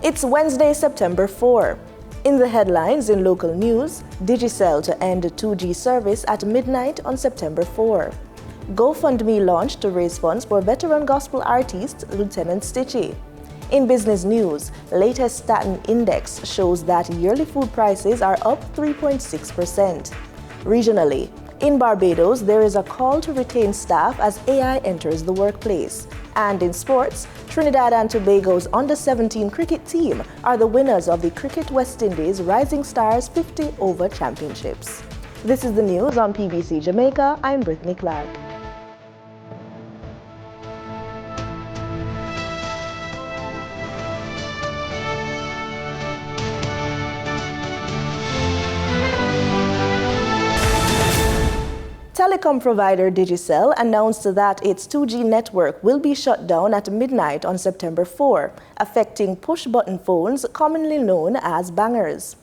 It's Wednesday, September 4. In the headlines in local news, Digicell to end 2G service at midnight on September 4. GoFundMe launched to raise funds for veteran gospel artist Lieutenant Stitchie. In business news, latest Staten Index shows that yearly food prices are up 3.6%. Regionally, in Barbados, there is a call to retain staff as AI enters the workplace. And in sports, Trinidad and Tobago's under-17 cricket team are the winners of the Cricket West Indies Rising Stars 50 Over Championships. This is the news on PBC Jamaica. I'm Brittany Clark. Telecom provider Digicell announced that its 2G network will be shut down at midnight on September 4, affecting push-button phones commonly known as bangers.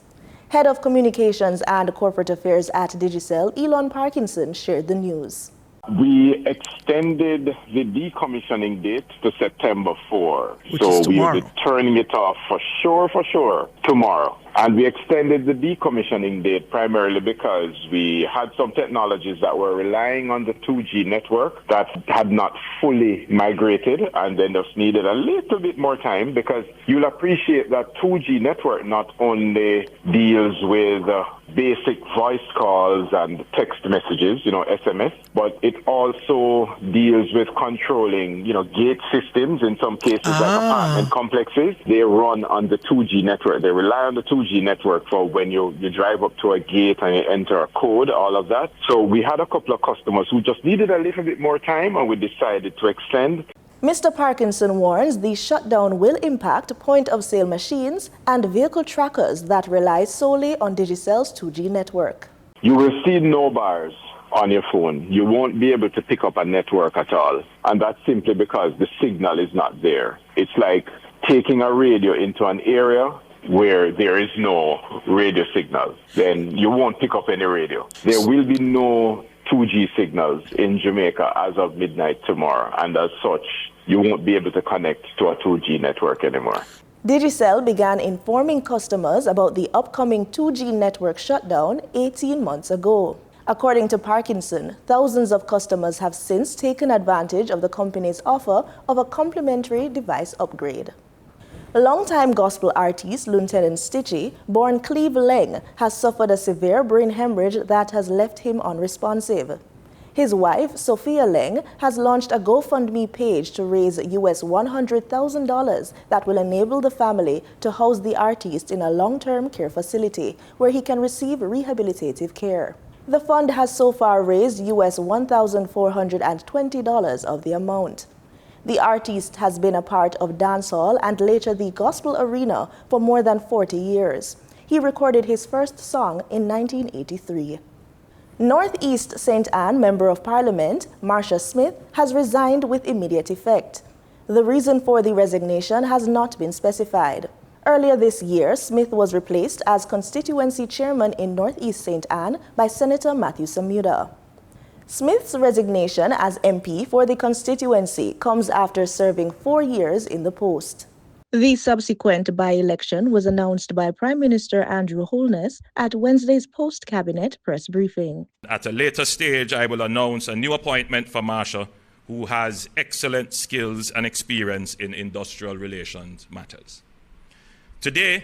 Head of Communications and Corporate Affairs at Digicell, Elon Parkinson, shared the news. We extended the decommissioning date to September 4. Which is tomorrow. We'll be turning it off for sure, tomorrow. And we extended the decommissioning date primarily because we had some technologies that were relying on the 2G network that had not fully migrated, and then just needed a little bit more time, because you'll appreciate that 2G network not only deals with basic voice calls and text messages, SMS, but it also deals with controlling, gate systems in some cases, like apartment complexes. They run on the 2G network. They rely on the 2G network for when you drive up to a gate and you enter a code, all of that. So we had a couple of customers who just needed a little bit more time, and we decided to extend. Mr. Parkinson warns the shutdown will impact point-of-sale machines and vehicle trackers that rely solely on Digicell's 2G network. You will see no bars on your phone. You won't be able to pick up a network at all. And that's simply because the signal is not there. It's like taking a radio into an area where there is no radio signal. Then you won't pick up any radio. There will be no 2G signals in Jamaica as of midnight tomorrow, and as such, you won't be able to connect to a 2G network anymore. Digicell began informing customers about the upcoming 2G network shutdown 18 months ago. According to Parkinson, thousands of customers have since taken advantage of the company's offer of a complimentary device upgrade. Longtime gospel artist Lieutenant Stitchie, born Cleve Leng, has suffered a severe brain hemorrhage that has left him unresponsive. His wife, Sophia Leng, has launched a GoFundMe page to raise US $100,000 that will enable the family to house the artist in a long-term care facility where he can receive rehabilitative care. The fund has so far raised US $1,420 of the amount. The artist has been a part of dancehall and later the gospel arena for more than 40 years. He recorded his first song in 1983. Northeast St. Anne Member of Parliament, Marcia Smith, has resigned with immediate effect. The reason for the resignation has not been specified. Earlier this year, Smith was replaced as constituency chairman in Northeast St. Anne by Senator Matthew Samuda. Smith's resignation as MP for the constituency comes after serving 4 years in the post. The subsequent by-election was announced by Prime Minister Andrew Holness at Wednesday's post-cabinet press briefing. At a later stage, I will announce a new appointment for Marcia, who has excellent skills and experience in industrial relations matters. Today,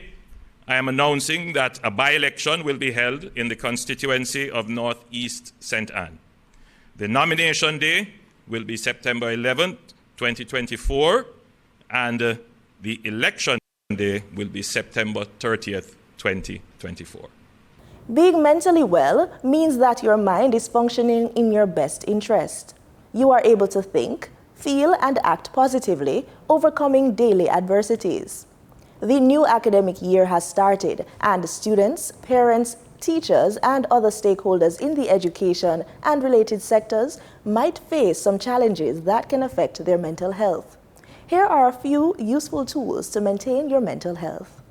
I am announcing that a by-election will be held in the constituency of Northeast St. Anne. The nomination day will be September 11th, 2024, and the election day will be September 30th, 2024. Being mentally well means that your mind is functioning in your best interest. You are able to think, feel, and act positively, overcoming daily adversities. The new academic year has started, and students, parents, teachers, and other stakeholders in the education and related sectors might face some challenges that can affect their mental health. Here are a few useful tools to maintain your mental health.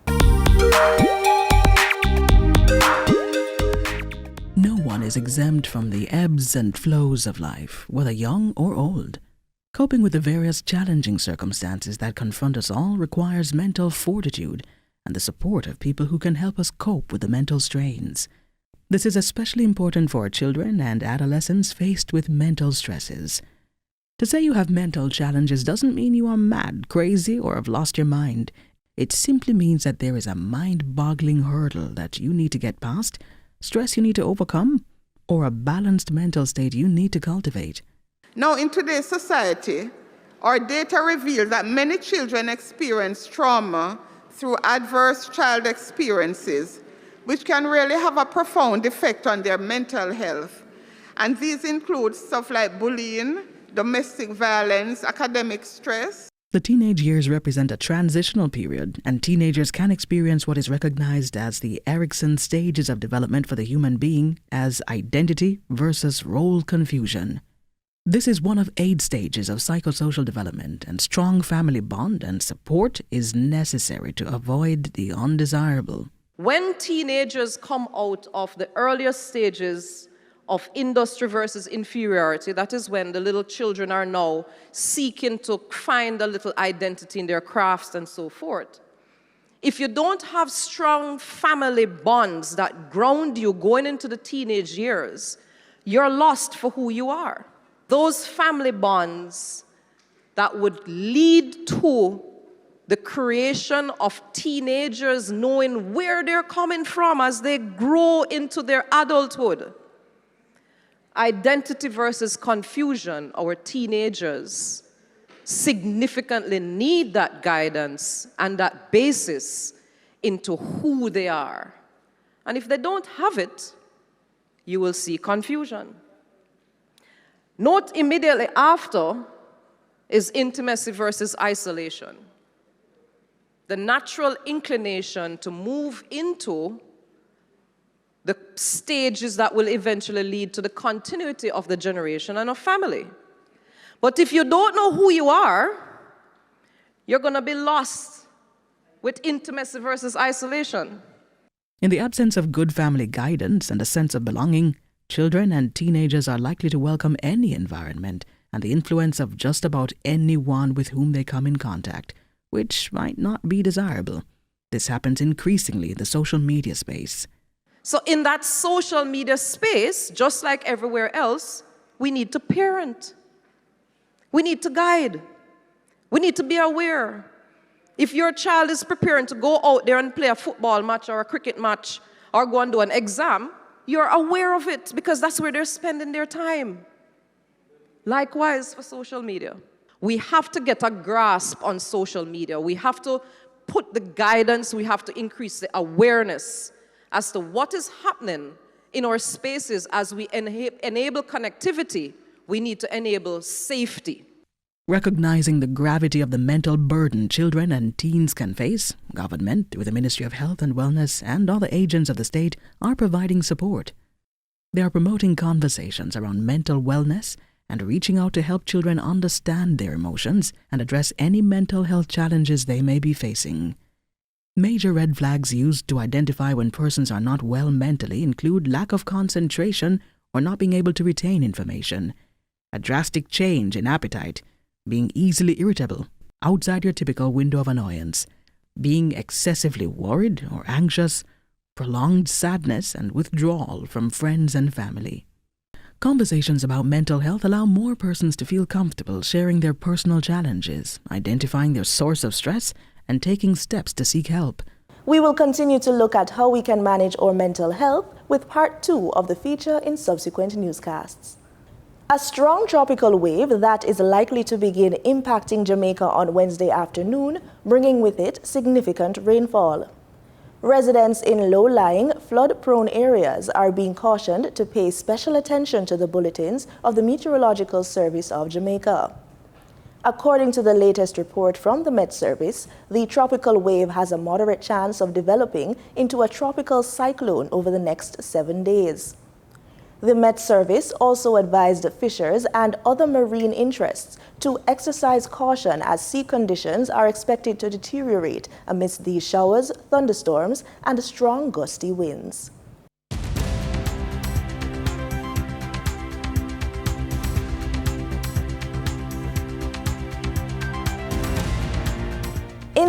No one is exempt from the ebbs and flows of life, whether young or old. Coping with the various challenging circumstances that confront us all requires mental fortitude and the support of people who can help us cope with the mental strains. This is especially important for children and adolescents faced with mental stresses. To say you have mental challenges doesn't mean you are mad, crazy, or have lost your mind. It simply means that there is a mind-boggling hurdle that you need to get past, stress you need to overcome, or a balanced mental state you need to cultivate. Now, in today's society, our data reveal that many children experience trauma through adverse child experiences, which can really have a profound effect on their mental health. And these include stuff like bullying, domestic violence, academic stress. The teenage years represent a transitional period, and teenagers can experience what is recognized as the Erikson stages of development for the human being as identity versus role confusion. This is one of 8 stages of psychosocial development, and strong family bond and support is necessary to avoid the undesirable. When teenagers come out of the earlier stages of industry versus inferiority, that is when the little children are now seeking to find a little identity in their crafts and so forth. If you don't have strong family bonds that ground you going into the teenage years, you're lost for who you are. Those family bonds that would lead to the creation of teenagers knowing where they're coming from as they grow into their adulthood. Identity versus confusion, our teenagers significantly need that guidance and that basis into who they are. And if they don't have it, you will see confusion. Note immediately after is intimacy versus isolation. The natural inclination to move into the stages that will eventually lead to the continuity of the generation and of family. But if you don't know who you are, you're going to be lost with intimacy versus isolation. In the absence of good family guidance and a sense of belonging, children and teenagers are likely to welcome any environment and the influence of just about anyone with whom they come in contact, which might not be desirable. This happens increasingly in the social media space. So in that social media space, just like everywhere else, we need to parent. We need to guide. We need to be aware. If your child is preparing to go out there and play a football match or a cricket match or go and do an exam, you're aware of it because that's where they're spending their time. Likewise for social media. We have to get a grasp on social media. We have to put the guidance, we have to increase the awareness as to what is happening in our spaces as we enable connectivity. We need to enable safety. Recognizing the gravity of the mental burden children and teens can face, government, through the Ministry of Health and Wellness and other agents of the state, are providing support. They are promoting conversations around mental wellness and reaching out to help children understand their emotions and address any mental health challenges they may be facing. Major red flags used to identify when persons are not well mentally include lack of concentration or not being able to retain information, a drastic change in appetite, being easily irritable, outside your typical window of annoyance, being excessively worried or anxious, prolonged sadness and withdrawal from friends and family. Conversations about mental health allow more persons to feel comfortable sharing their personal challenges, identifying their source of stress, and taking steps to seek help. We will continue to look at how we can manage our mental health with part 2 of the feature in subsequent newscasts. A strong tropical wave that is likely to begin impacting Jamaica on Wednesday afternoon, bringing with it significant rainfall. Residents in low-lying, flood-prone areas are being cautioned to pay special attention to the bulletins of the Meteorological Service of Jamaica. According to the latest report from the Met Service, the tropical wave has a moderate chance of developing into a tropical cyclone over the next 7 days. The Met Service also advised fishers and other marine interests to exercise caution as sea conditions are expected to deteriorate amidst these showers, thunderstorms, and strong gusty winds.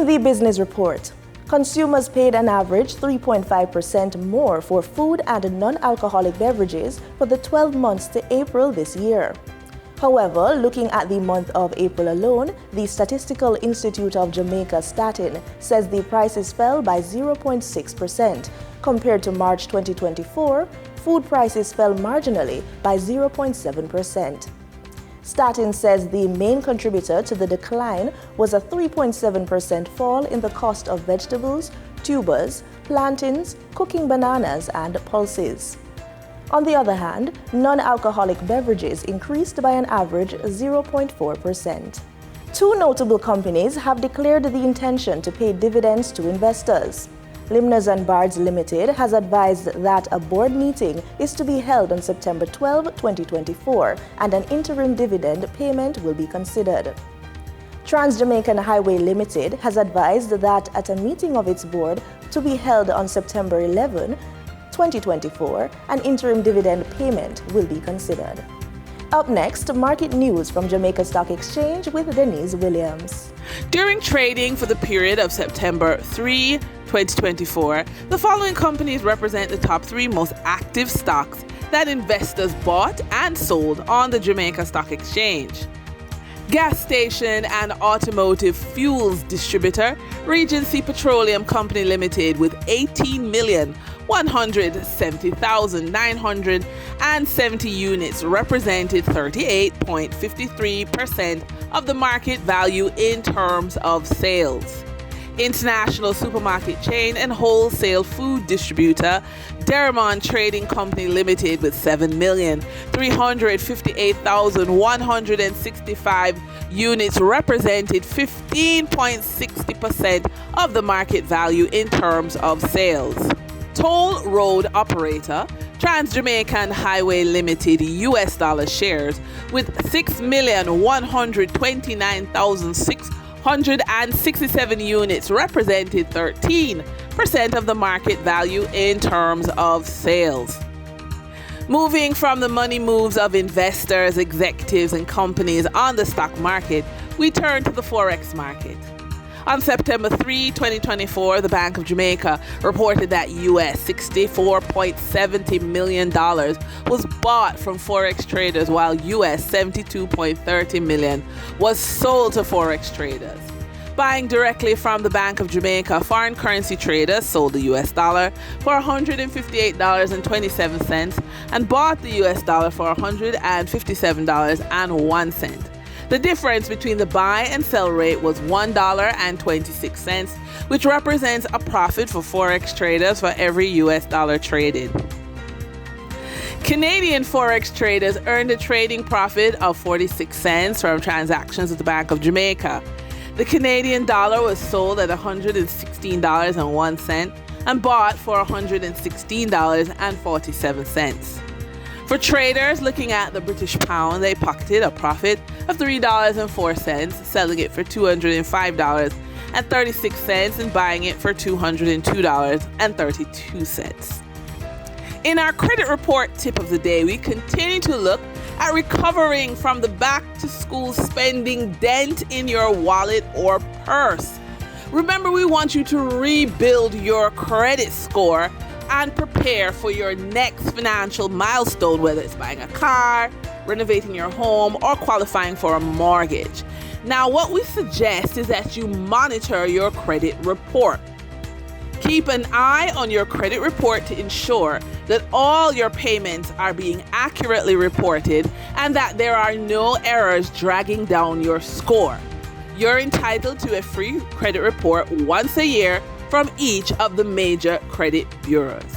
In the business report, consumers paid an average 3.5% more for food and non-alcoholic beverages for the 12 months to April this year. However, looking at the month of April alone, the Statistical Institute of Jamaica Statin says the prices fell by 0.6%. Compared to March 2024, food prices fell marginally by 0.7%. Statin says the main contributor to the decline was a 3.7% fall in the cost of vegetables, tubers, plantains, cooking bananas, and pulses. On the other hand, non-alcoholic beverages increased by an average 0.4%. Two notable companies have declared the intention to pay dividends to investors. Limners and Bards Limited has advised that a board meeting is to be held on September 12, 2024, and an interim dividend payment will be considered. Trans-Jamaican Highway Limited has advised that at a meeting of its board to be held on September 11, 2024, an interim dividend payment will be considered. Up next, market news from Jamaica Stock Exchange with Denise Williams. During trading for the period of September 3, 2024, the following companies represent the top 3 most active stocks that investors bought and sold on the Jamaica Stock Exchange. Gas station and automotive fuels distributor Regency Petroleum Company Limited with 18,170,970 units represented 38.53% of the market value in terms of sales. International supermarket chain and wholesale food distributor Deramon Trading Company Limited with 7,358,165 units represented 15.60% of the market value in terms of sales. Toll road operator Trans-Jamaican Highway Limited US dollar shares with 6,129,667 units represented 13% of the market value in terms of sales. Moving from the money moves of investors, executives, and companies on the stock market, we turn to the Forex market. On September 3, 2024, the Bank of Jamaica reported that US $64.70 million was bought from Forex traders, while US $72.30 million was sold to Forex traders. Buying directly from the Bank of Jamaica, foreign currency traders sold the US dollar for $158.27 and bought the US dollar for $157.01. The difference between the buy and sell rate was $1.26, which represents a profit for Forex traders for every US dollar traded. Canadian Forex traders earned a trading profit of 46 cents from transactions at the Bank of Jamaica. The Canadian dollar was sold at $116.01 and bought for $116.47. For traders looking at the British pound, they pocketed a profit of $3.04, selling it for $205.36 and buying it for $202.32. In our credit report tip of the day, we continue to look at recovering from the back-to-school spending dent in your wallet or purse. Remember, we want you to rebuild your credit score and prepare for your next financial milestone, whether it's buying a car, renovating your home, or qualifying for a mortgage. Now, what we suggest is that you monitor your credit report. Keep an eye on your credit report to ensure that all your payments are being accurately reported and that there are no errors dragging down your score. You're entitled to a free credit report once a year from each of the major credit bureaus.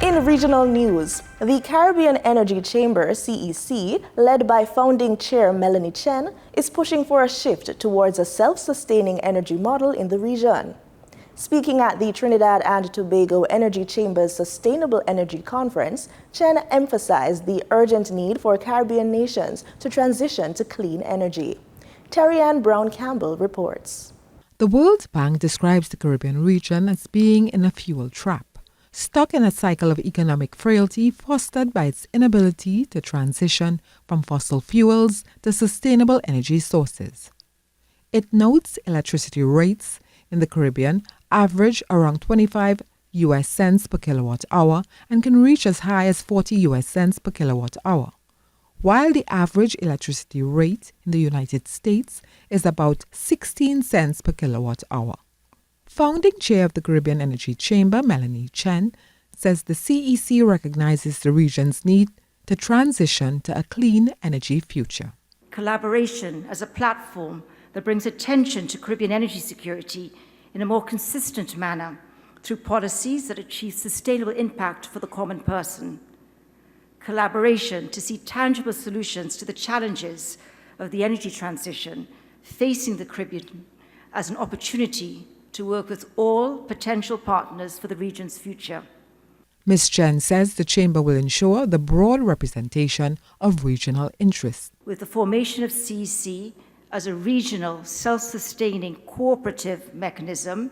In regional news, the Caribbean Energy Chamber, CEC, led by founding chair Melanie Chen, is pushing for a shift towards a self-sustaining energy model in the region. Speaking at the Trinidad and Tobago Energy Chamber's Sustainable Energy Conference, Chen emphasized the urgent need for Caribbean nations to transition to clean energy. Terry Ann Brown-Campbell reports. The World Bank describes the Caribbean region as being in a fuel trap. stuck in a cycle of economic frailty fostered by its inability to transition from fossil fuels to sustainable energy sources. It notes electricity rates in the Caribbean average around 25 US cents per kilowatt hour and can reach as high as 40 US cents per kilowatt hour, while the average electricity rate in the United States is about 16 cents per kilowatt hour. Founding chair of the Caribbean Energy Chamber, Melanie Chen, says the CEC recognizes the region's need to transition to a clean energy future. Collaboration as a platform that brings attention to Caribbean energy security in a more consistent manner through policies that achieve sustainable impact for the common person. Collaboration to see tangible solutions to the challenges of the energy transition facing the Caribbean as an opportunity to work with all potential partners for the region's future. Ms. Chen says the Chamber will ensure the broad representation of regional interests. With the formation of CEC as a regional, self-sustaining cooperative mechanism,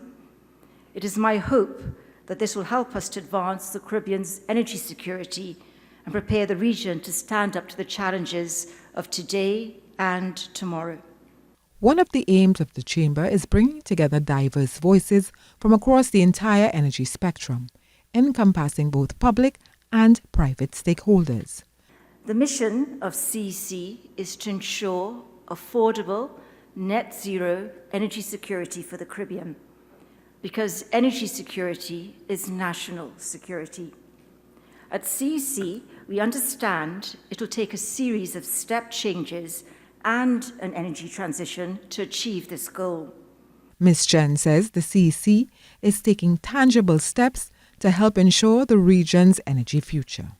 it is my hope that this will help us to advance the Caribbean's energy security and prepare the region to stand up to the challenges of today and tomorrow. One of the aims of the Chamber is bringing together diverse voices from across the entire energy spectrum, encompassing both public and private stakeholders. The mission of CEC is to ensure affordable, net zero energy security for the Caribbean, because energy security is national security. At CEC, we understand it will take a series of step changes and an energy transition to achieve this goal. Ms. Chen says the CEC is taking tangible steps to help ensure the region's energy future.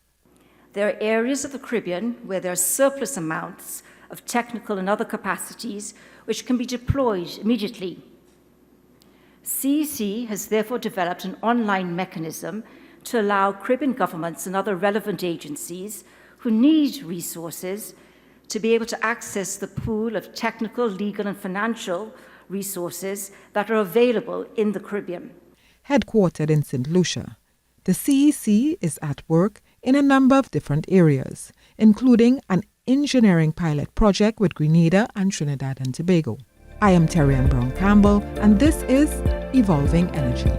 There are areas of the Caribbean where there are surplus amounts of technical and other capacities which can be deployed immediately. CEC has therefore developed an online mechanism to allow Caribbean governments and other relevant agencies who need resources to be able to access the pool of technical, legal, and financial resources that are available in the Caribbean. Headquartered in St. Lucia, the CEC is at work in a number of different areas, including an engineering pilot project with Grenada and Trinidad and Tobago. I am Terry Ann Brown Campbell, and this is Evolving Energy.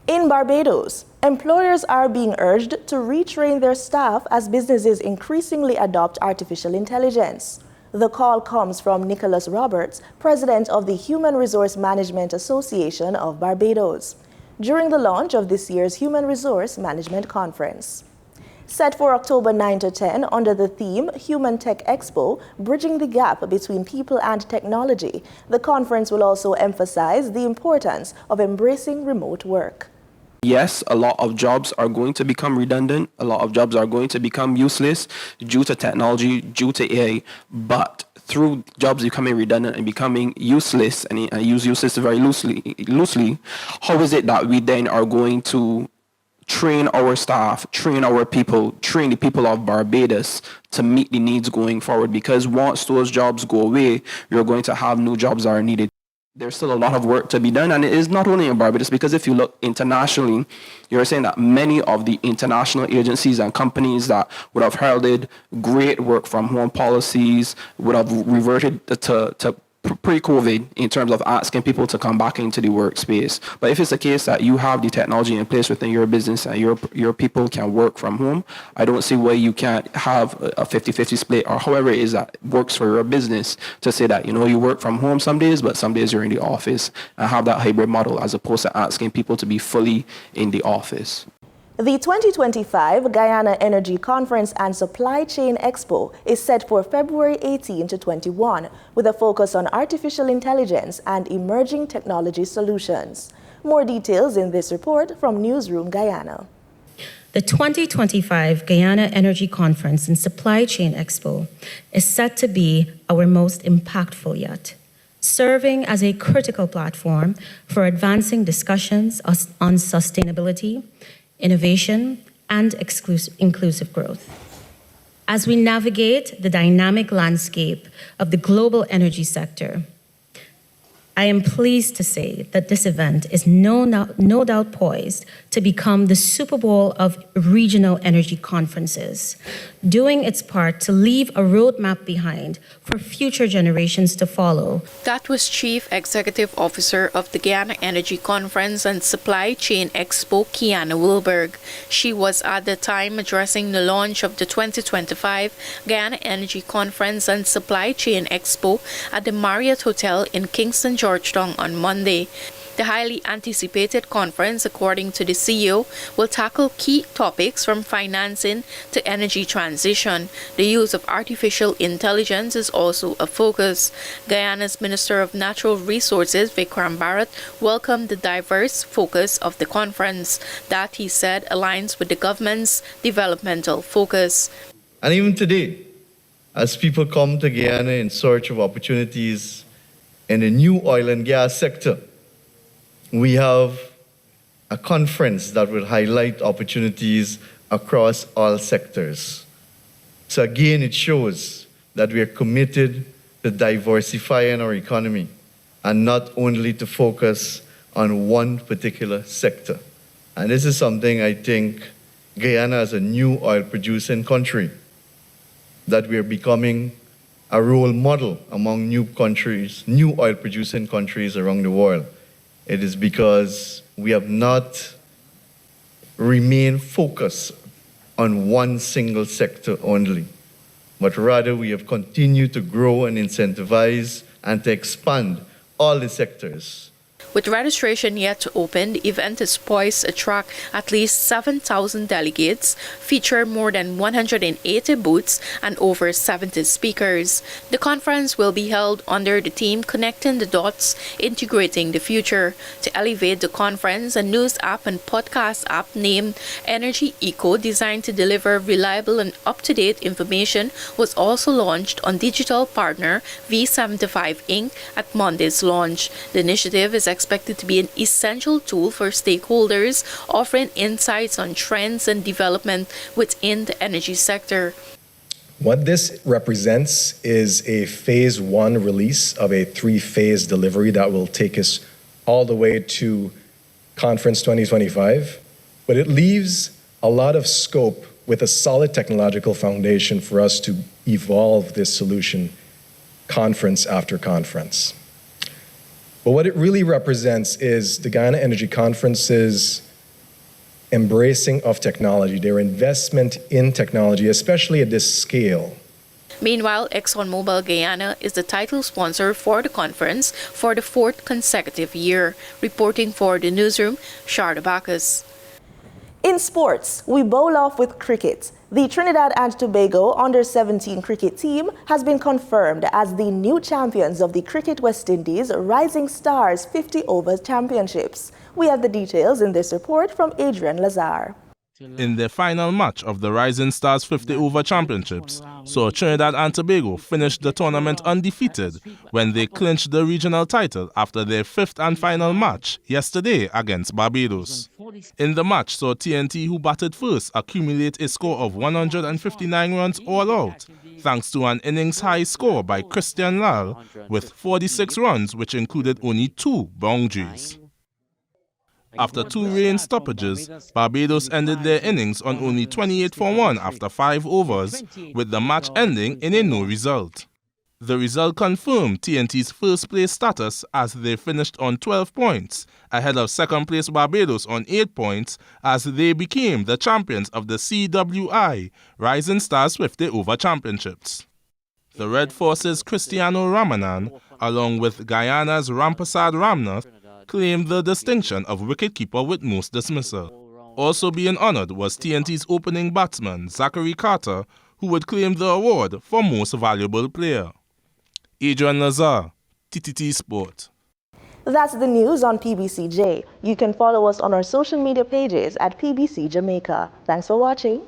In Barbados, employers are being urged to retrain their staff as businesses increasingly adopt artificial intelligence. The call comes from Nicholas Roberts, president of the Human Resource Management Association of Barbados, during the launch of this year's Human Resource Management Conference. Set for October 9 to 10 under the theme Human Tech Expo, Bridging the Gap Between People and Technology, the conference will also emphasize the importance of embracing remote work. Yes, a lot of jobs are going to become redundant. A lot of jobs are going to become useless due to technology, due to AI. But through jobs becoming redundant and becoming useless, and I use useless very loosely, how is it that we then are going to train our staff, train our people, train the people of Barbados to meet the needs going forward? Because once those jobs go away, you're going to have new jobs that are needed. There's still a lot of work to be done, and it is not only in Barbados, because if you look internationally, you're saying that many of the international agencies and companies that would have heralded great work from home policies would have reverted to pre-COVID in terms of asking people to come back into the workspace. But if it's a case that you have the technology in place within your business and your people can work from home, I don't see why you can't have a 50-50 split, or however it is that works for your business, to say that, you work from home some days, but some days you're in the office, and have that hybrid model as opposed to asking people to be fully in the office. The 2025 Guyana Energy Conference and Supply Chain Expo is set for February 18 to 21, with a focus on artificial intelligence and emerging technology solutions. More details in this report from Newsroom Guyana. The 2025 Guyana Energy Conference and Supply Chain Expo is set to be our most impactful yet, serving as a critical platform for advancing discussions on sustainability, innovation, and inclusive growth. As we navigate the dynamic landscape of the global energy sector, I am pleased to say that this event is no doubt poised to become the Super Bowl of regional energy conferences, doing its part to leave a roadmap behind for future generations to follow. That was Chief Executive Officer of the Guyana Energy Conference and Supply Chain Expo, Kiana Wilberg. She was at the time addressing the launch of the 2025 Guyana Energy Conference and Supply Chain Expo at the Marriott Hotel in Kingston, Georgetown on Monday. The highly anticipated conference, according to the CEO, will tackle key topics from financing to energy transition. The use of artificial intelligence is also a focus. Guyana's Minister of Natural Resources, Vikram Bharat, welcomed the diverse focus of the conference that, he said, aligns with the government's developmental focus. And even today, as people come to Guyana in search of opportunities in the new oil and gas sector, we have a conference that will highlight opportunities across all sectors. So again, it shows that we are committed to diversifying our economy and not only to focus on one particular sector. And this is something I think Guyana, as a new oil producing country, that we are becoming a role model among new countries, new oil producing countries around the world. It is because we have not remained focused on one single sector only, but rather we have continued to grow and incentivize and to expand all the sectors. With registration yet to open, the event is poised to attract at least 7,000 delegates, feature more than 180 booths, and over 70 speakers. The conference will be held under the theme Connecting the Dots, Integrating the Future. To elevate the conference, a news app and podcast app named Energy Eco, designed to deliver reliable and up-to-date information, was also launched on digital partner V75 Inc. at Monday's launch. The initiative is expected to be an essential tool for stakeholders, offering insights on trends and development within the energy sector. What this represents is a phase one release of a three-phase delivery that will take us all the way to Conference 2025, but it leaves a lot of scope with a solid technological foundation for us to evolve this solution conference after conference. But what it really represents is the Guyana Energy Conference's embracing of technology, their investment in technology, especially at this scale. Meanwhile, ExxonMobil Guyana is the title sponsor for the conference for the fourth consecutive year. Reporting for the newsroom, Sharda Bacchus. In sports, we bowl off with cricket. The Trinidad and Tobago under-17 cricket team has been confirmed as the new champions of the Cricket West Indies Rising Stars 50 Overs Championships. We have the details in this report from Adrian Lazar. In the final match of the Rising Stars 50 Over Championships, saw Trinidad and Tobago finish the tournament undefeated when they clinched the regional title after their fifth and final match yesterday against Barbados. In the match, saw TNT, who batted first, accumulate a score of 159 runs all out, thanks to an innings-high score by Christian Lal with 46 runs, which included only 2 boundaries. After 2 rain stoppages, Barbados ended their innings on only 28 for 1 after 5 overs, with the match ending in a no result. The result confirmed TNT's first-place status as they finished on 12 points, ahead of second-place Barbados on 8 points, as they became the champions of the CWI Rising Stars 50 Over Championships. The Red Force's Cristiano Ramanan, along with Guyana's Rampersad Ramnath, claimed the distinction of wicketkeeper with most dismissal. Also being honored was TNT's opening batsman, Zachary Carter, who would claim the award for most valuable player. Adrian Lazar, TTT Sport. That's the news on PBCJ. You can follow us on our social media pages at PBCJamaica. Thanks for watching.